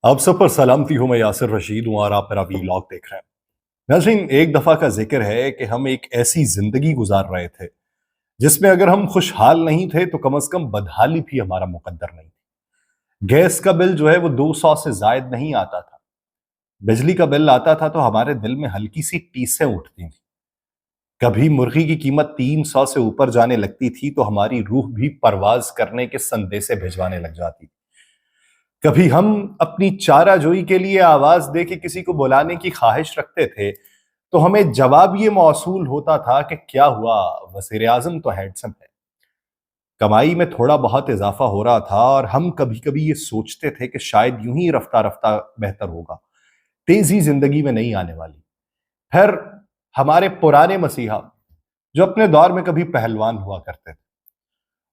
आप सब पर सलामती हो। मैं यासिर रशीद हूँ और आप मेरा वीलॉग देख रहे हैं। नाज़रीन, एक दफ़ा का जिक्र है कि हम एक ऐसी ज़िंदगी गुजार रहे थे जिसमें अगर हम खुशहाल नहीं थे तो कम से कम बदहाली भी हमारा मुकद्दर नहीं थी। गैस का बिल जो है वो 200 से ज़ायद नहीं आता था। बिजली का बिल आता था तो हमारे दिल में हल्की सी टीसें उठती थी। कभी मुर्गी की कीमत 300 से ऊपर जाने लगती थी तो हमारी रूह भी परवाज करने के संदेशे भिजवाने लग जाती। कभी हम अपनी चाराजोई के लिए आवाज दे के किसी को बुलाने की ख्वाहिश रखते थे तो हमें जवाब ये मौसूल होता था कि क्या हुआ, वजीर आजम तो हैंडसम है। कमाई में थोड़ा बहुत इजाफा हो रहा था और हम कभी कभी ये सोचते थे कि शायद यूं ही रफ्ता रफ्ता बेहतर होगा, तेजी जिंदगी में नहीं आने वाली। फिर हमारे पुराने मसीहा जो अपने दौर में कभी पहलवान हुआ करते थे,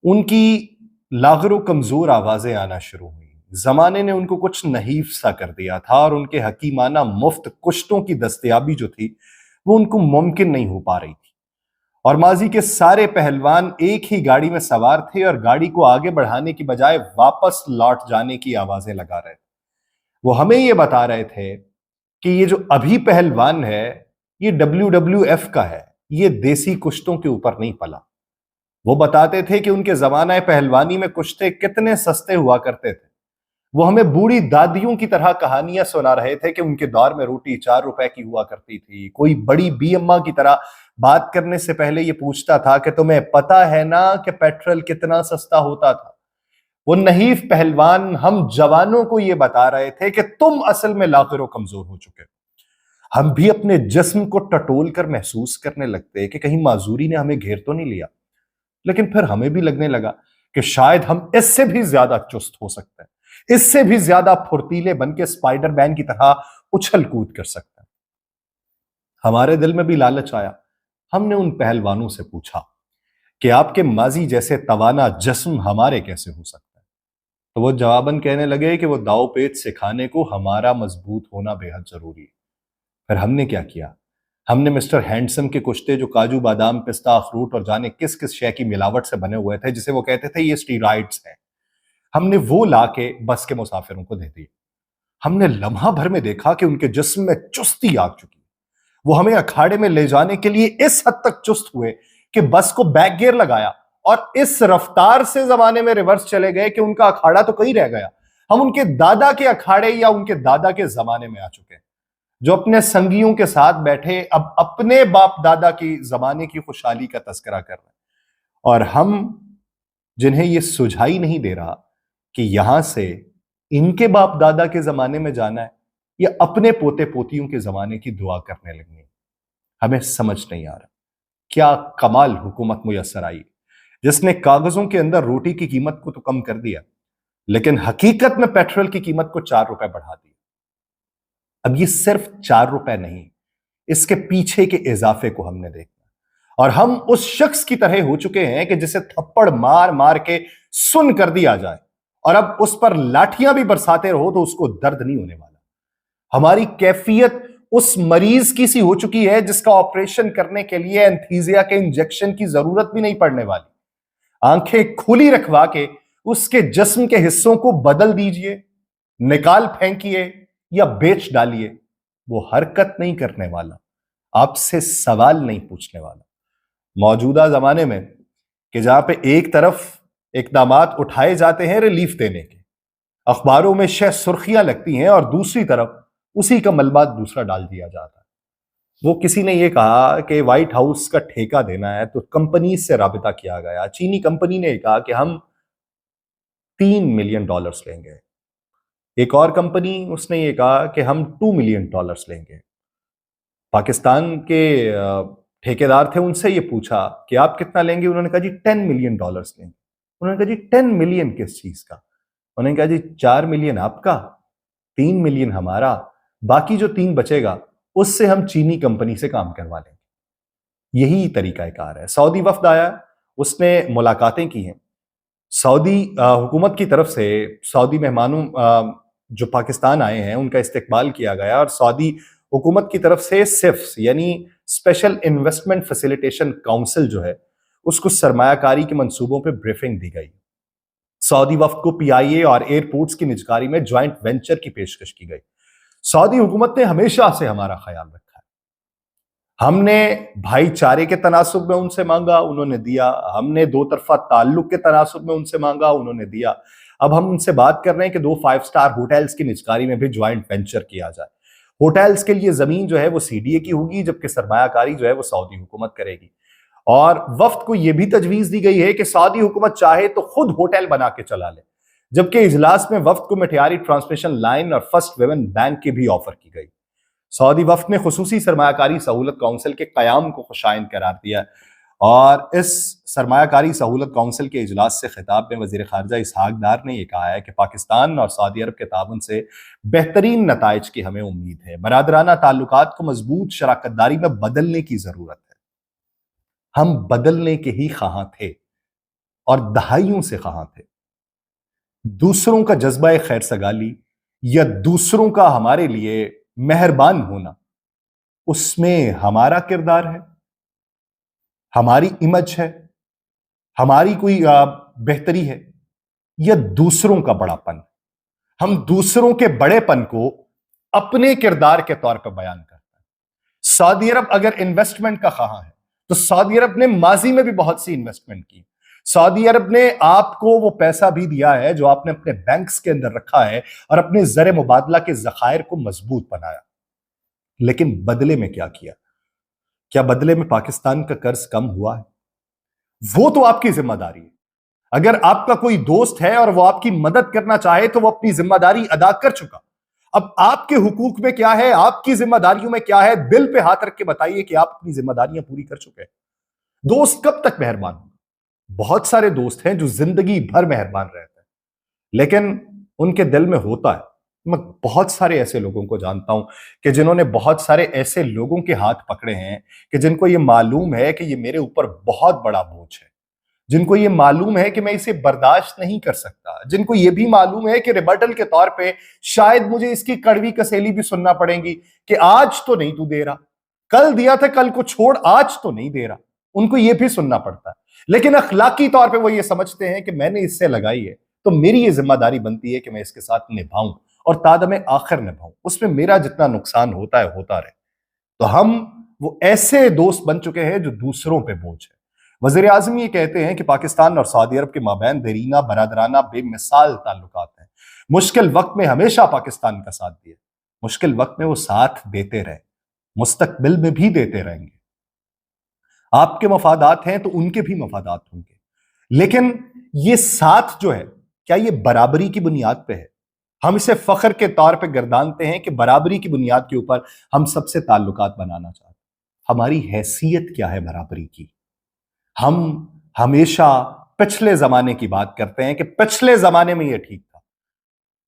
उनकी लागरो कमजोर आवाजें आना शुरू हुई। जमाने ने उनको कुछ नहीफ सा कर दिया था और उनके हकीमाना मुफ्त कुश्तों की दस्तयाबी जो थी वो उनको मुमकिन नहीं हो पा रही थी। और माजी के सारे पहलवान एक ही गाड़ी में सवार थे और गाड़ी को आगे बढ़ाने की बजाय वापस लौट जाने की आवाजें लगा रहे थे। वो हमें ये बता रहे थे कि ये जो अभी पहलवान है ये WWF का है, ये देसी कुश्तों के ऊपर नहीं पला। वो बताते थे कि उनके जमाना पहलवानी में कुश्ते कितने सस्ते हुआ करते थे। वो हमें बूढ़ी दादियों की तरह कहानियां सुना रहे थे कि उनके दौर में रोटी 4 रुपए की हुआ करती थी। कोई बड़ी बी अम्मा की तरह बात करने से पहले ये पूछता था कि तुम्हें पता है ना कि पेट्रोल कितना सस्ता होता था। वो नहीफ पहलवान हम जवानों को ये बता रहे थे कि तुम असल में लाखिरों कमजोर हो चुके हो। हम भी अपने जिस्म को टटोल कर महसूस करने लगते कि कहीं माजूरी ने हमें घेर तो नहीं लिया। लेकिन फिर हमें भी लगने लगा कि शायद हम इससे भी ज्यादा चुस्त हो सकते हैं, इससे भी ज्यादा फुर्तीले बन के स्पाइडरमैन की तरह उछल कूद कर सकते हैं। हमारे दिल में भी लालच आया। हमने उन पहलवानों से पूछा कि आपके माजी जैसे तवाना जिस्म हमारे कैसे हो सकता है। तो वो जवाबन कहने लगे कि वो दाव पेच सिखाने को हमारा मजबूत होना बेहद जरूरी है। फिर हमने क्या किया, हमने मिस्टर हैंडसम के कुश्ते जो काजू बादाम पिस्ता अखरूट और जाने किस किस शय की मिलावट से बने हुए थे, जिसे वो कहते थे ये स्टीरॉइड्स हैं, हमने वो ला के बस के मुसाफिरों को दे दिए। हमने लम्हा भर में देखा कि उनके जिस्म में चुस्ती आ चुकी। वो हमें अखाड़े में ले जाने के लिए इस हद तक चुस्त हुए कि बस को बैक गियर लगाया और इस रफ्तार से जमाने में रिवर्स चले गए कि उनका अखाड़ा तो कहीं रह गया। हम उनके दादा के अखाड़े या उनके दादा के जमाने में आ चुके हैं, जो अपने संगियों के साथ बैठे अब अपने बाप दादा की जमाने की खुशहाली का तस्करा कर रहे हैं। और हम जिन्हें यह सुझाई नहीं दे रहा कि यहां से इनके बाप दादा के जमाने में जाना है या अपने पोते पोतियों के जमाने की दुआ करने लगनी है, हमें समझ नहीं आ रहा। क्या कमाल हुकूमत मुयस्सर आई जिसने कागजों के अंदर रोटी की कीमत को तो कम कर दिया, लेकिन हकीकत में पेट्रोल की कीमत को 4 रुपए बढ़ा दिया। अब ये सिर्फ 4 रुपए नहीं, इसके पीछे के इजाफे को हमने देखा और हम उस शख्स की तरह हो चुके हैं कि जिसे थप्पड़ मार मार के सुन कर दिया जाए और अब उस पर लाठियां भी बरसाते रहो तो उसको दर्द नहीं होने वाला। हमारी कैफियत उस मरीज की सी हो चुकी है जिसका ऑपरेशन करने के लिए एंथीसिया के इंजेक्शन की जरूरत भी नहीं पड़ने वाली। आंखें खुली रखवा के उसके जिस्म के हिस्सों को बदल दीजिए, निकाल फेंकिए या बेच डालिए, वो हरकत नहीं करने वाला, आपसे सवाल नहीं पूछने वाला। मौजूदा जमाने में कि जहां पे एक तरफ इकदामात उठाए जाते हैं रिलीफ देने के, अखबारों में शह सुर्खियां लगती हैं और दूसरी तरफ उसी का मलबा दूसरा डाल दिया जाता है। वो किसी ने ये कहा कि व्हाइट हाउस का ठेका देना है तो कंपनी से राबिता किया गया। चीनी कंपनी ने कहा कि हम $3 मिलियन लेंगे। एक और कंपनी उसने ये कहा कि हम $2 मिलियन लेंगे। पाकिस्तान के ठेकेदार थे, उनसे ये पूछा कि आप कितना लेंगे, उन्होंने कहा जी $10 मिलियन लेंगे। उन्होंने कहा जी 10 मिलियन किस चीज का? उन्होंने कहा जी 4 मिलियन आपका, 3 मिलियन हमारा, बाकी जो 3 बचेगा उससे हम चीनी कंपनी से काम करवा लेंगे। यही तरीकाकार है। सऊदी वफ्द आया, उसने मुलाकातें की हैं। सऊदी हुकूमत की तरफ से सऊदी मेहमानों जो पाकिस्तान आए हैं उनका इस्तकबाल किया गया और सऊदी हुकूमत की तरफ से सिफ्स यानी स्पेशल इन्वेस्टमेंट फैसिलिटेशन काउंसिल जो है उसको सरमायाकारी के मंसूबों पे ब्रीफिंग दी गई। सऊदी वफ्द को पीआईए और एयरपोर्ट्स की निजकारी में ज्वाइंट वेंचर की पेशकश की गई। सऊदी हुकूमत ने हमेशा से हमारा ख्याल रखा है। हमने भाईचारे के तनासुब में उनसे मांगा, उन्होंने दिया। हमने दो तरफा ताल्लुक के तनासुब में उनसे मांगा, उन्होंने दिया। अब हम उनसे बात कर रहे हैं कि 2 5 स्टार होटल्स की निजकारी में भी ज्वाइंट वेंचर किया जाए। होटल्स के लिए जमीन जो है वो सीडीए की होगी, जबकि सरमायाकारी जो है वो सऊदी हुकूमत करेगी। और वफ्द को यह भी तजवीज दी गई है कि सऊदी हुकूमत चाहे तो खुद होटल बना के चला ले, जबकि इजलास में वफ्द को मिठियारी ट्रांसमिशन लाइन और फर्स्ट वेवन बैंक की भी ऑफर की गई। सऊदी वफ्द ने खुसूसी सरमायाकारी सहूलत काउंसिल के कयाम को खुशाइंद करार दिया और इस सरमायाकारी सहूलत काउंसिल के इजलास से खिताब में वजीर खारजा इसहाक डार ने यह कहा है कि पाकिस्तान और सऊदी अरब के ताउन से बेहतरीन नताइज की हमें उम्मीद है। बरादराना ताल्लुकात को मजबूत शराकतदारी में बदलने की जरूरत है। हम बदलने के ही ख्वाहां थे और दहाइयों से ख्वाहां थे। दूसरों का जज्बा खैर सगाली या दूसरों का हमारे लिए मेहरबान होना, उसमें हमारा किरदार है, हमारी इमेज है, हमारी कोई बेहतरी है, या दूसरों का बड़ापन। हम दूसरों के बड़ेपन को अपने किरदार के तौर पर बयान करते हैं। सऊदी अरब अगर इन्वेस्टमेंट का ख्वाहां है तो सऊदी अरब ने माजी में भी बहुत सी इन्वेस्टमेंट की। सऊदी अरब ने आपको वो पैसा भी दिया है जो आपने अपने बैंक्स के अंदर रखा है और अपने ज़र मुबादला के ज़खायर को मजबूत बनाया। लेकिन बदले में क्या किया? क्या बदले में पाकिस्तान का कर्ज कम हुआ है? वो तो आपकी जिम्मेदारी है। अगर आपका कोई दोस्त है और वो आपकी मदद करना चाहे तो वो अपनी जिम्मेदारी अदा कर चुका। अब आपके हुकूक में क्या है, आपकी जिम्मेदारियों में क्या है, दिल पे हाथ रख के बताइए कि आप अपनी जिम्मेदारियां पूरी कर चुके हैं। दोस्त कब तक मेहरबान होगा? बहुत सारे दोस्त हैं जो जिंदगी भर मेहरबान रहते हैं, लेकिन उनके दिल में होता है। मैं बहुत सारे ऐसे लोगों को जानता हूं कि जिन्होंने बहुत सारे ऐसे लोगों के हाथ पकड़े हैं कि जिनको ये मालूम है कि ये मेरे ऊपर बहुत बड़ा बोझ है, जिनको ये मालूम है कि मैं इसे बर्दाश्त नहीं कर सकता, जिनको ये भी मालूम है कि रिबटल के तौर पे शायद मुझे इसकी कड़वी कसेली भी सुनना पड़ेगी कि आज तो नहीं तू दे रहा, कल दिया था, कल को छोड़, आज तो नहीं दे रहा। उनको ये भी सुनना पड़ता है, लेकिन अखलाकी तौर पे वो ये समझते हैं कि मैंने इससे लगाई है तो मेरी ये जिम्मेदारी बनती है कि मैं इसके साथ निभाऊं और तादमे आखिर निभाऊं। उसमें मेरा जितना नुकसान होता है होता रहे। तो हम वो ऐसे दोस्त बन चुके हैं जो दूसरों पे बोझ है। वजीर आजम ये कहते हैं कि पाकिस्तान और सऊदी अरब के माबैन देरीना बरादराना बेमिसाल ताल्लुकात हैं। मुश्किल वक्त में हमेशा पाकिस्तान का साथ दिया, मुश्किल वक्त में वो साथ देते रहे, मुस्तकबिल में भी देते रहेंगे। आपके मफादात हैं तो उनके भी मफादात होंगे, लेकिन ये साथ जो है, क्या ये बराबरी की बुनियाद पे है? हम इसे फख्र के तौर पे गर्दानते हैं कि बराबरी की बुनियाद के ऊपर हम सबसे ताल्लुकात बनाना चाहते हैं। हमारी हैसियत क्या है बराबरी की? हम हमेशा पिछले जमाने की बात करते हैं कि पिछले जमाने में यह ठीक था।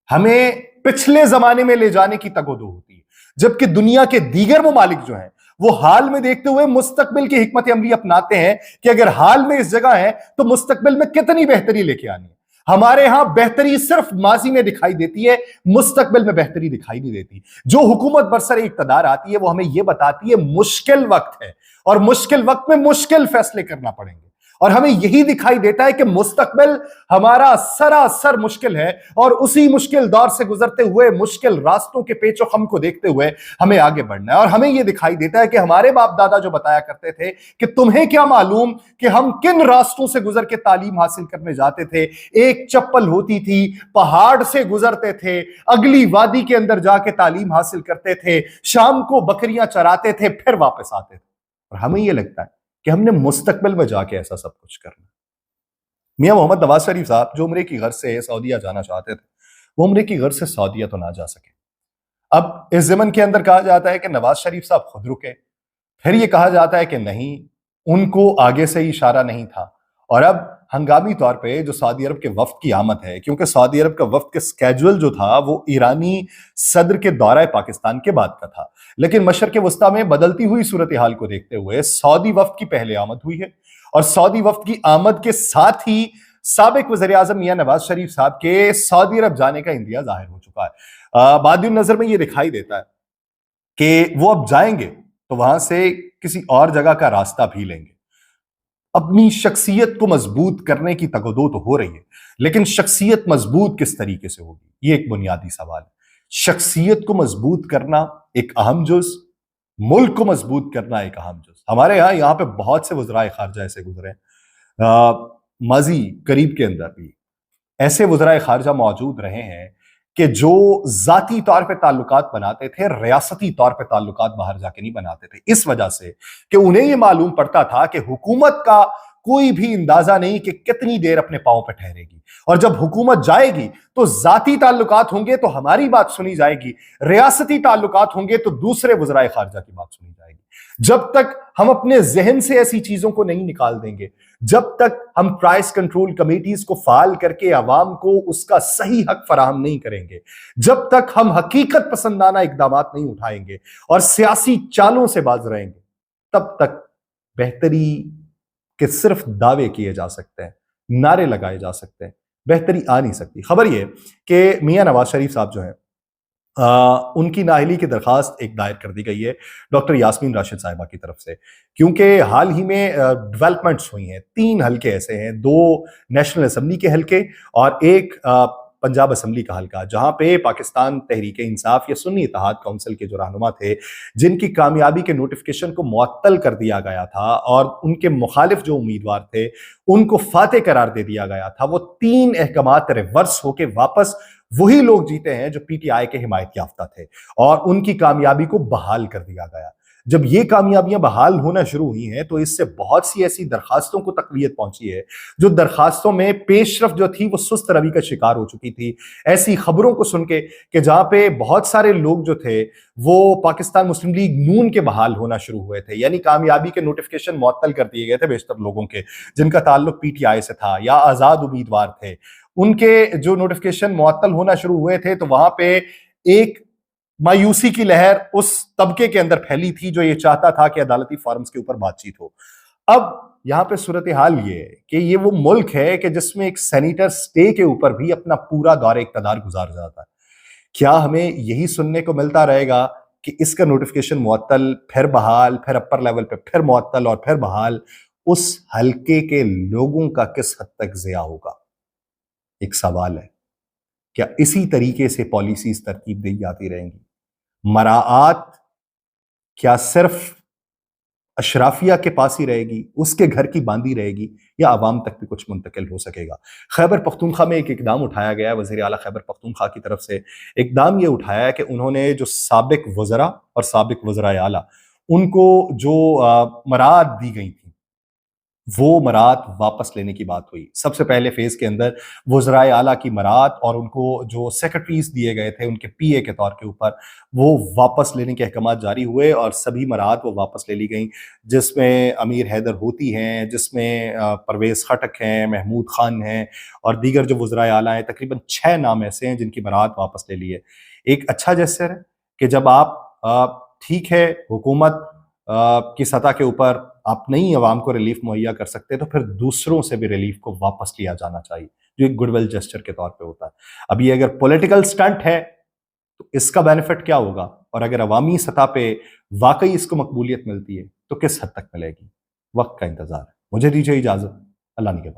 हमें पिछले जमाने में ले जाने की तगोदो होती है, जबकि दुनिया के दीगर ममालिक जो हैं वो हाल में देखते हुए मुस्तकबिल की हिकमत अमली अपनाते हैं कि अगर हाल में इस जगह है तो मुस्तकबिल में कितनी बेहतरी लेके आनी है। हमारे यहां बेहतरी सिर्फ माजी में दिखाई देती है, मुस्तकबिल में बेहतरी दिखाई नहीं देती। जो हुकूमत बरसर इक्तदार आती है वो हमें यह बताती है मुश्किल वक्त है और मुश्किल वक्त में मुश्किल फैसले करना पड़ेंगे, और हमें यही दिखाई देता है कि मुस्तकबिल हमारा सरासर मुश्किल है और उसी मुश्किल दौर से गुजरते हुए मुश्किल रास्तों के पेचो खम को देखते हुए हमें आगे बढ़ना है। और हमें यह दिखाई देता है कि हमारे बाप दादा जो बताया करते थे कि तुम्हें क्या मालूम कि हम किन रास्तों से गुजर के तालीम हासिल करने जाते थे। एक चप्पल होती थी, पहाड़ से गुजरते थे, अगली वादी के अंदर जाके तालीम हासिल करते थे, शाम को बकरियां चराते थे, फिर वापस आते थे। और हमें यह लगता है कि हमने मुस्तकबिल में जाके ऐसा सब कुछ करना। मियां मोहम्मद नवाज शरीफ साहब जो उम्रे की गर्ज से सऊदीया जाना चाहते थे, वो उम्रे की गर्ज से सऊदीया तो ना जा सके। अब इस ज़मन के अंदर कहा जाता है कि नवाज शरीफ साहब खुद रुके, फिर यह कहा जाता है कि नहीं, उनको आगे से ही इशारा नहीं था। और अब हंगामी तौर पे जो सऊदी अरब के वफ्द की आमद है, क्योंकि सऊदी अरब का वफ्द का स्केड्यूल जो था वो ईरानी सदर के दौरा पाकिस्तान के बाद का था, लेकिन मशरक़ वस्ता में बदलती हुई सूरत हाल को देखते हुए सऊदी वफ्द की पहले आमद हुई है। और सऊदी वफ्द की आमद के साथ ही साबिक वज़ीर आज़म मियां नवाज शरीफ साहब के सऊदी अरब जाने का इंदिया जाहिर हो चुका है। बादिल नजर में यह दिखाई देता है कि वो अब जाएंगे तो वहां से किसी और जगह का रास्ता भी लेंगे। اپنی شخصیت کو مضبوط کرنے کی تگودو تو ہو رہی ہے، لیکن شخصیت مضبوط کس طریقے سے ہوگی، یہ ایک بنیادی سوال ہے۔ شخصیت کو مضبوط کرنا ایک اہم جز، ملک کو مضبوط کرنا ایک اہم جز۔ ہمارے یہاں پہ بہت سے وزرائے خارجہ ایسے گزرے ہیں، ماضی قریب کے اندر بھی ایسے وزرائے خارجہ موجود رہے ہیں کہ جو ذاتی طور پہ تعلقات بناتے تھے، ریاستی طور پہ تعلقات باہر جا کے نہیں بناتے تھے، اس وجہ سے کہ انہیں یہ معلوم پڑتا تھا کہ حکومت کا کوئی بھی اندازہ نہیں کہ کتنی دیر اپنے پاؤں پہ ٹھہرے گی، اور جب حکومت جائے گی تو ذاتی تعلقات ہوں گے تو ہماری بات سنی جائے گی، ریاستی تعلقات ہوں گے تو دوسرے وزرائے خارجہ کی بات سنی جائے گی۔ جب تک ہم اپنے ذہن سے ایسی چیزوں کو نہیں نکال دیں گے، جب تک ہم پرائس کنٹرول کمیٹیز کو فعال کر کے عوام کو اس کا صحیح حق فراہم نہیں کریں گے، جب تک ہم حقیقت پسندانہ اقدامات نہیں اٹھائیں گے اور سیاسی چالوں سے باز رہیں گے، تب تک بہتری کے صرف دعوے کیے جا سکتے ہیں، نعرے لگائے جا سکتے ہیں، بہتری آ نہیں سکتی۔ خبر یہ کہ میاں نواز شریف صاحب جو ہیں ان کی نااہلی کی درخواست ایک دائر کر دی گئی ہے ڈاکٹر یاسمین راشد صاحبہ کی طرف سے، کیونکہ حال ہی میں ڈیولپمنٹس ہوئی ہیں، 3 حلقے ایسے ہیں، 2 نیشنل اسمبلی کے حلقے اور ایک پنجاب اسمبلی کا حلقہ، جہاں پہ پاکستان تحریک انصاف یا سنی اتحاد کونسل کے جو رہنما تھے، جن کی کامیابی کے نوٹیفیکیشن کو معطل کر دیا گیا تھا اور ان کے مخالف جو امیدوار تھے ان کو فاتح قرار دے دیا گیا تھا، وہ 3 احکامات ریورس ہو کے واپس وہی لوگ جیتے ہیں جو پی ٹی آئی کے حمایت یافتہ تھے، اور ان کی کامیابی کو بحال کر دیا گیا۔ جب یہ کامیابیاں بحال ہونا شروع ہوئی ہیں تو اس سے بہت سی ایسی درخواستوں کو تقویت پہنچی ہے جو درخواستوں میں پیش رفت جو تھی وہ سست روی کا شکار ہو چکی تھی۔ ایسی خبروں کو سن کے کہ جہاں پہ بہت سارے لوگ جو تھے وہ پاکستان مسلم لیگ نون کے بحال ہونا شروع ہوئے تھے، یعنی کامیابی کے نوٹیفیکیشن معطل کر دیے گئے تھے بیشتر لوگوں کے جن کا تعلق پی ٹی آئی سے تھا یا آزاد امیدوار تھے، ان کے جو نوٹیفیکیشن معطل ہونا شروع ہوئے تھے تو وہاں پہ ایک مایوسی کی لہر اس طبقے کے اندر پھیلی تھی جو یہ چاہتا تھا کہ عدالتی فارمز کے اوپر بات چیت ہو۔ اب یہاں پہ صورتحال یہ ہے کہ یہ وہ ملک ہے کہ جس میں ایک سینیٹر سٹے کے اوپر بھی اپنا پورا دور اقتدار گزار جاتا ہے۔ کیا ہمیں یہی سننے کو ملتا رہے گا کہ اس کا نوٹیفیکیشن معطل، پھر بحال، پھر اپر لیول پہ پھر معطل اور پھر بحال؟ اس حلقے کے لوگوں کا کس حد تک ضیاع ہوگا؟ ایک سوال ہے۔ کیا اسی طریقے سے پالیسیز ترتیب دی جاتی رہیں گی؟ مراعات کیا صرف اشرافیہ کے پاس ہی رہے گی، اس کے گھر کی باندھی رہے گی، یا عوام تک بھی کچھ منتقل ہو سکے گا؟ خیبر پختونخوا میں ایک اقدام اٹھایا گیا ہے وزیر اعلیٰ خیبر پختونخوا کی طرف سے۔ اقدام یہ اٹھایا ہے کہ انہوں نے جو سابق وزراء اور سابق وزرائے اعلیٰ ان کو جو مراعات دی گئی تھیں وہ مراعات واپس لینے کی بات ہوئی۔ سب سے پہلے فیز کے اندر وزرائے اعلیٰ کی مراعات اور ان کو جو سیکرٹریز دیے گئے تھے ان کے پی اے کے طور کے اوپر وہ واپس لینے کے احکامات جاری ہوئے اور سبھی مراعات وہ واپس لے لی گئیں، جس میں امیر حیدر ہوتی ہیں، جس میں پرویز خٹک ہیں، محمود خان ہیں اور دیگر جو وزرائے اعلیٰ ہیں۔ تقریباً 6 نام ایسے ہیں جن کی مراعات واپس لے لی ہے۔ ایک اچھا جیسر ہے کہ جب آپ ٹھیک ہے حکومت کی سطح کے اوپر آپ نئی عوام کو ریلیف مہیا کر سکتے تو پھر دوسروں سے بھی ریلیف کو واپس لیا جانا چاہیے، جو ایک گڈ ول جسچر کے طور پہ ہوتا ہے۔ اب یہ اگر پولیٹیکل سٹنٹ ہے تو اس کا بینیفٹ کیا ہوگا، اور اگر عوامی سطح پہ واقعی اس کو مقبولیت ملتی ہے تو کس حد تک ملے گی؟ وقت کا انتظار ہے۔ مجھے دیجیے اجازت، اللہ نگہبان۔